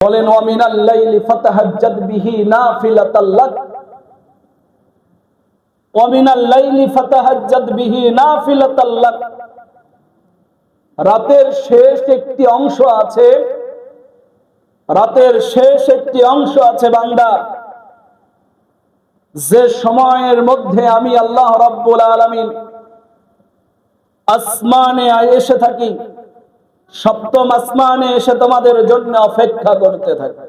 বলেন ওয়া মিনাল লাইলি ফাতাহাজ্জাদ বিহি নাফিলাতাল লাক, ওয়া মিনাল লাইলি ফাতাহাজ্জাদ বিহি নাফিলাতাল লাক। রাতের শেষ একটি অংশ আছে, রাতের শেষ একটি অংশ আছে বান্দা, যে সময়ের মধ্যে আমি আল্লাহ রাব্বুল আলামিন আসমানে এসে থাকি, সপ্তম আসমানে এসে তোমাদের জন্য অপেক্ষা করতে থাকি।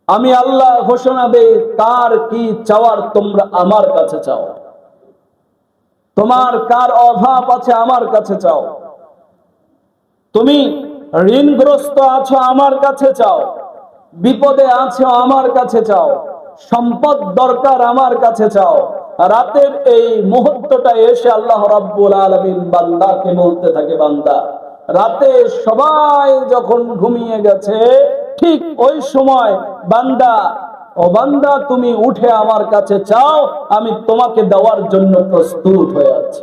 আমি আল্লাহ ঘোষণা দেই, কার কি চাওয়ার তোমরা আমার কাছে চাও, তোমার কার অভাব আছে আমার কাছে চাও, তুমি ঋণগ্রস্ত আছো আমার কাছে চাও, বিপদে আছো আমার কাছে চাও, সম্পদ দরকার আমার কাছে চাও। রাতের এই মুহূর্তটা এসে আল্লাহ রাব্বুল আলামিন বান্দাকে বলতে থাকে, বান্দা রাতে সবাই যখন ঘুমিয়ে গেছে, ঠিক ওই সময় বান্দা, ও বান্দা তুমি উঠে আমার কাছে চাও, আমি তোমাকে দেওয়ার জন্য প্রস্তুত হয়ে আছি।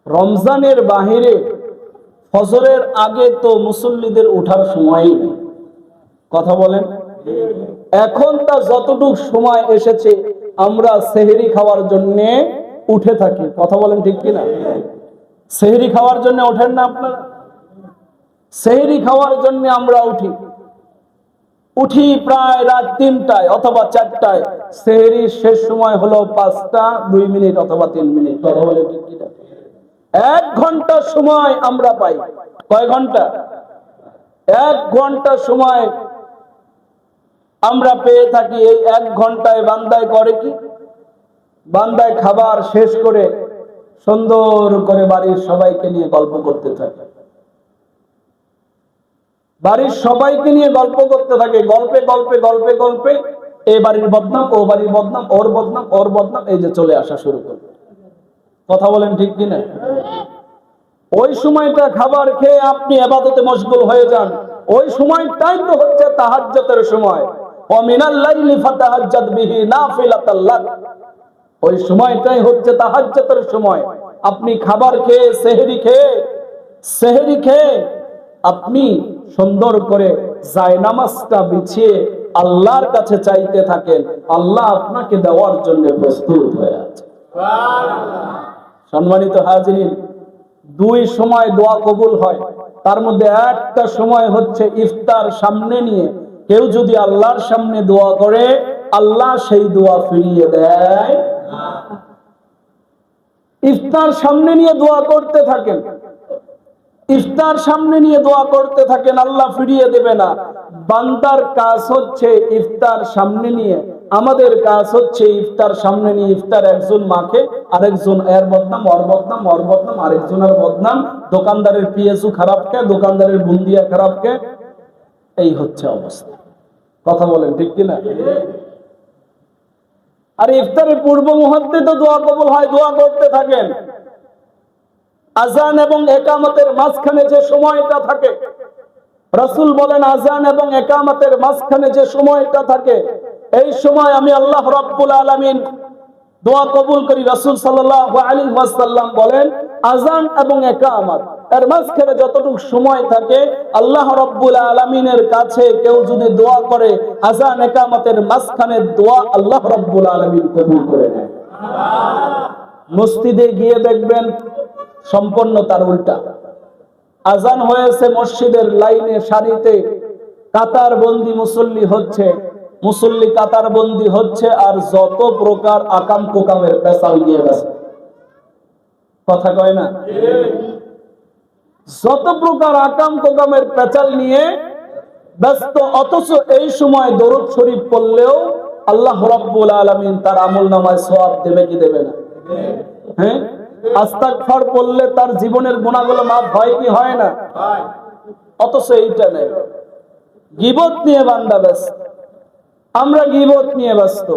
রমজানের বাহিরে ফজরের আগে তো মুসল্লিদের ওঠার সময়ই নেই, কথা বলেন। এখন তা যতটুকু সময় এসেছে আমরা সেহরি খাওয়ার জন্য উঠে থাকি, কথা বলেন ঠিক কিনা? সেহরি খাওয়ার জন্য ওঠেন না আপনারা? সেহরি খাওয়ার জন্য আমরা উঠি প্রায় রাত 3টায় অথবা 4টায়। সেহরির শেষ সময় হলো 5টা 2 মিনিট অথবা 3 মিনিট, কথা বলেন ঠিক কিনা? 1 ঘন্টা সময় আমরা পাই। কয় ঘন্টা? 1 ঘন্টা সময় আমরা পেয়ে থাকি। এই 1 ঘন্টায় বান্দায় করে কি? বান্দায় খাবার শেষ করে সুন্দর করে বাড়ির সবাইকে নিয়ে গল্প করতে থাকে, বাড়ির সবাইকে নিয়ে গল্প করতে থাকে। গল্পে গল্পে গল্পে গল্পে এই বাড়ির বদনাম, ও বাড়ির বদনাম, ওর বদনাম, ওর বদনাম, এই যে চলে আসা শুরু করে, কথা বলেন ঠিক কিনা? ওই সময়টা খাবার খেয়ে আপনি ইবাদতে মশগুল হয়ে যান। ওই সময়টাই তো হচ্ছে তাহাজ্জুদের সময়। ওয়া মিনাল লাইলি ফাতাহাজ্জাদ বিহি নাফিলাতাল লাক। ওই সময়টাই হচ্ছে তাহাজ্জুদের সময়। আপনি খাবার খেয়ে সেহরি খেয়ে আপনি সুন্দর করে জায়নামাজটা বিছিয়ে আল্লাহর কাছে চাইতে থাকেন, আল্লাহ আপনাকে দেওয়ার জন্য প্রস্তুত হয়ে আছে। সম্মানিত হাজিরিন, 2 সময় দোয়া কবুল হয়, তার মধ্যে একটা সময় হচ্ছে ইফতার সামনে নিয়ে কেউ যদি আল্লাহর সামনে দোয়া করে, আল্লাহ সেই দোয়া ফিরিয়ে দেয়। ইফতার সামনে নিয়ে দোয়া করতে থাকেন, ইফতার সামনে নিয়ে দোয়া করতে থাকেন, আল্লাহ ফিরিয়ে দেবে না। বান্দার কাজ হচ্ছে ইফতার সামনে নিয়ে, আমাদের কাজ হচ্ছে ইফতার সামনে নিয়ে ইফতার একজন মাকে, আরেকজন এর বদনাম, ওর বদনাম, ওর বদনাম, আরেকজনের বদনাম, দোকানদারের পিএসু খারাপকে, দোকানদারের বুন্দিয়া খারাপকে, এই হচ্ছে অবস্থা, কথা বলেন ঠিক কিনা? আর ইফতারের পূর্ব মুহূর্তে তো দোয়া কবুল হয়, দোয়া করতে থাকেন। আযান এবং ইকামতের মাঝখানে যে সময়টা থাকে, রাসূল বলেন আযান এবং ইকামতের মাঝখানে যে সময়টা থাকে, এই সময় আমি আল্লাহ রাব্বুল আলামিন দোয়া কবুল করি। রাসূল সাল্লাল্লাহু আলাইহি ওয়াসাল্লাম বলেন, আযান এবং ইকামত এর মাঝখানে যতটুকু সময় থাকে, আল্লাহ রাব্বুল আলামিনের কাছে কেউ যদি দোয়া করে, আযান ইকামতের মাঝখানে দোয়া আল্লাহ রাব্বুল আলামিন কবুল করে নেন। মসজিদে গিয়ে দেখবেন সম্পূর্ণ তার উল্টা। আজান হয়েছে, মসজিদের লাইনে সারিতে কাতার বন্দি মুসল্লি হচ্ছে, মুসল্লি কাতার বন্দি হচ্ছে, আর যত প্রকার আকাম কোকামের পেশাল নিয়ে গেছে, কথা কয় না? যত প্রকার আকাম কোকামের পেশাল নিয়ে ব্যস্ত। অথচ এই সময় দরুদ শরীফ পড়লেও আল্লাহ রাব্বুল আলামিন তার আমলনামায় সওয়াব দেবে কি দেবে না? হ্যাঁ, আস্তাগফার পড়লে তার জীবনের গুনাহগুলো মাফ হয় কি হয় না? অথচ এইটা নেই। গীবত নিয়ে বান্দা ব্যস্ত, আমরা গীবত নিয়ে ব্যস্ত।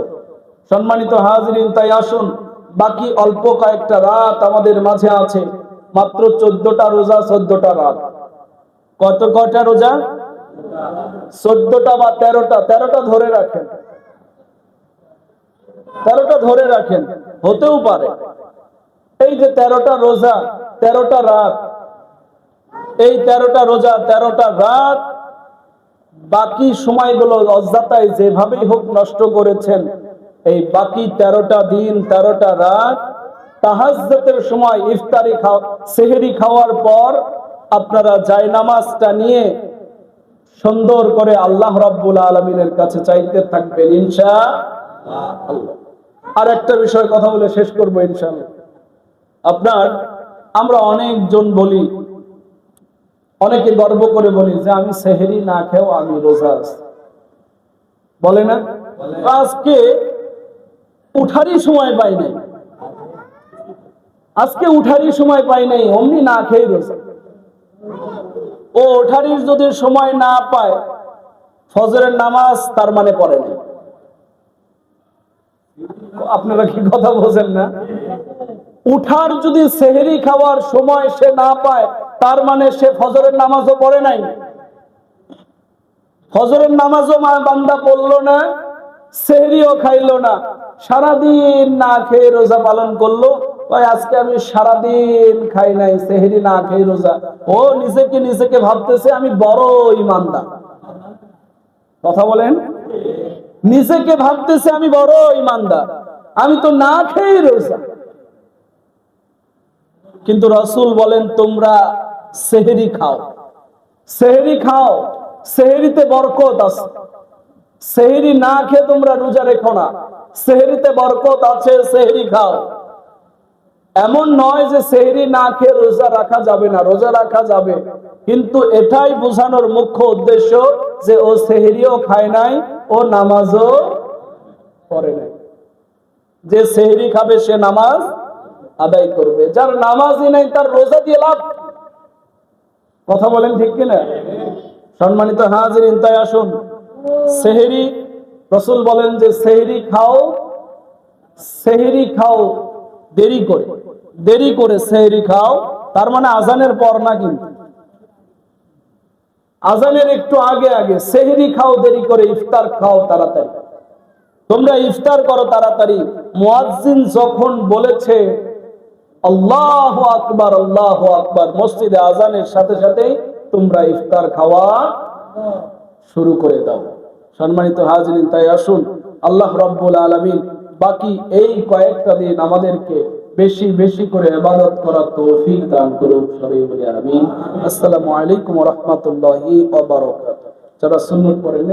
সম্মানিত হাজিরিন, তাই আসুন, বাকি অল্প কয়েকটা রাত আমাদের মাঝে আছে, মাত্র 14টা রোজা, 14টা রাত। কয়টা রোজা? 14টা বা 13টা ধরে রাখেন, 13টা ধরে রাখেন, হতেও পারে। এই যে 13টা রোজা, 13টা রাত, এই 13টা রোজা 13টা রাত বাকি সময়গুলো অযথায় যেভাবেই হোক নষ্ট করেছেন, এই বাকি 13টা দিন 13টা রাত তাহাজ্জুদের সময় ইফতারি সেহরি খাওয়ার পর আপনারা জায়নামাজটা নিয়ে সুন্দর করে আল্লাহ রাব্বুল আলামিনের কাছে চাইতে থাকবেন ইনশাআল্লাহ। আর একটা বিষয় কথা বলে শেষ করব ইনশাআল্লাহ। আমরা অনেকজন বলি, অনেকে গর্ব করে বলি যে আমি সেহরি না খেয়েও আমি রোজা আছি, বলে না? আজকে উঠারই সময় পাই নাই, আজকে উঠারই সময় পাই নাই, অমনি না খেয়ে রোজা। ও ওঠারির যদি সময় না পায়, ফজরের নামাজ তার মানে পড়ে নাই। আপনারা কি কথা বোঝেন না? উঠার যদি সেহরি খাওয়ার সময় সে না পায়, তার মানে সে ফজরের নামাজও পড়ে নাই। ফজরের নামাজও বান্দা পড়লো না, সেহরিও খাইলো না, সারাদিন না খেয়ে রোজা পালন করলো। আজকে আমি সারাদিন খাই নাই, সেহরি না খেয়ে রোজা। ও নিজেকে ভাবতেছে আমি বড় ঈমানদার। কথা বলেন, নিজেকে ভাবতেছে আমি বড় ঈমানদার, আমি তো না খেয়ে রোজা। কিন্তু রাসূল বলেন তোমরা সেহরি খাও, সেহরি খাও, সেহরিতে বরকত আছে। সেহরি না খেয়ে তোমরা রোজা রেখো না, সেহরিতে বরকত আছে, সেহরি খাও। এমন নয় যে সেহরি না খেয়ে রোজা রাখা যাবে না, রোজা রাখা যাবে, কিন্তু এটাই বোঝানোর মুখ্য উদ্দেশ্য যে ও সেহরিও খায় নাই, ও নামাজও পড়ে নাই। যে সেহরি খাবে সে নামাজ আদায় করবে, যার নামাজই নাই তার রোজা দিয়ে লাভ। কথা বলেন ঠিক কিনা? সম্মানিত হাজিরিন, তাই আসুন সেহরি, রাসূল বলেন যে সেহরি খাও, সেহরি খাও দেরি করে, দেরি করে সেহরি খাও। তার মানে আজানের পর না, কিন্তু আজানের একটু আগে আগে সেহরি খাও দেরি করে, ইফতার খাও তাড়াতাড়ি। তোমরা ইফতার করো তাড়াতাড়ি। মুয়াজ্জিন যখন বলেছে আল্লাহু আকবার, আল্লাহু আকবার, মসজিদে আজানের সাথে সাথেই তোমরা ইফতার খাওয়া শুরু করে দাও। সম্মানিত হাজিরিন, তাই আসুন আল্লাহ রাব্বুল আলামিন বাকি এই কয়েকটা দিন আমাদেরকে বেশি বেশি করে ইবাদত করার তৌফিক দান করুন। সবাই বলি আমিন। আসসালামু আলাইকুম ওয়া রাহমাতুল্লাহি ওয়া বারাকাতুহু। যারা সুন্নাত পড়েন